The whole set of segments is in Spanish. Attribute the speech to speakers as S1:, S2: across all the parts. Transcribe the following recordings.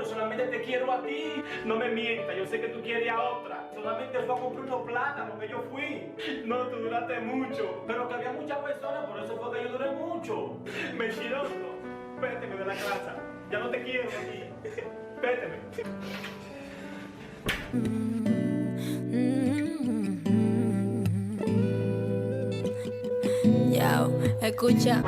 S1: yo solamente te quiero a ti. No me mientas, yo sé que tú quieres a otra. Solamente fue a comprar unos plátanos que yo fui. No, tú duraste mucho. Pero que había muchas personas, por eso fue que yo duré mucho. Mentiroso. Véteme de la casa. Ya no te quiero aquí. Véteme.
S2: Yao, escucha.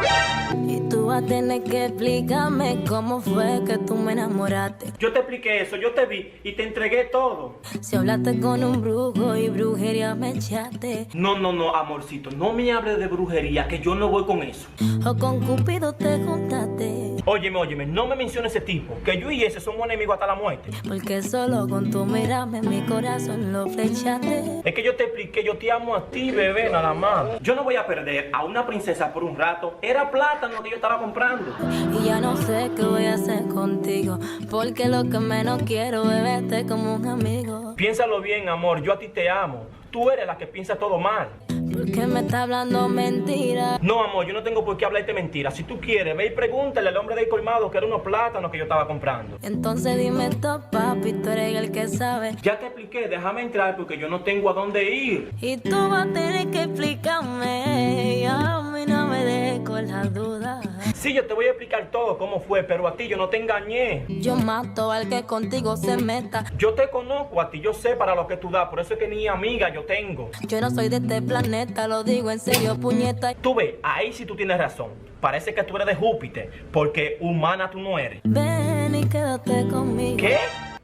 S2: Y tú vas a tener que explicarme cómo fue que tú me enamoraste.
S1: Yo te expliqué eso, yo te vi y te entregué todo.
S2: Si hablaste con un brujo y brujería me echaste.
S1: No, amorcito, no me hables de brujería, que yo no voy con eso.
S2: O con Cupido te juntaste.
S1: Óyeme, no me menciones ese tipo, que yo y ese somos enemigos hasta la muerte.
S2: Porque solo con tu mirarme mi corazón lo flechaste.
S1: Es que yo te expliqué, yo te amo a ti, bebé, nada más. Yo no voy a perder a una princesa por un rato. Era plátano que yo estaba comprando.
S2: Y ya no sé qué voy a hacer contigo, porque lo que menos quiero es verte como un amigo.
S1: Piénsalo bien, amor, yo a ti te amo. Tú eres la que piensa todo mal.
S2: ¿Por qué me está hablando mentira?
S1: No, amor, yo no tengo por qué hablarte mentiras. Si tú quieres, ve y pregúntale al hombre del colmado que era unos plátanos que yo estaba comprando.
S2: Entonces dime esto, papi, tú eres el que sabe.
S1: Ya te expliqué, déjame entrar porque yo no tengo a dónde ir.
S2: Y tú vas a tener que explicarme, y a mí no me dejes con las dudas.
S1: Sí, yo te voy a explicar todo cómo fue, pero a ti yo no te engañé.
S2: Yo mato al que contigo se meta.
S1: Yo te conozco a ti, yo sé para lo que tú das, por eso es que ni amiga yo tengo.
S2: Yo no soy de este planeta, lo digo en serio, puñeta.
S1: Tú ves, ahí sí tú tienes razón. Parece que tú eres de Júpiter, porque humana tú no eres.
S2: Ven y quédate conmigo.
S1: ¿Qué?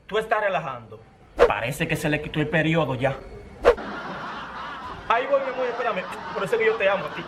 S1: Tú estás relajando. Parece que se le quitó el periodo ya. Ahí voy, mi amor, espérame. Por eso es que yo te amo a ti.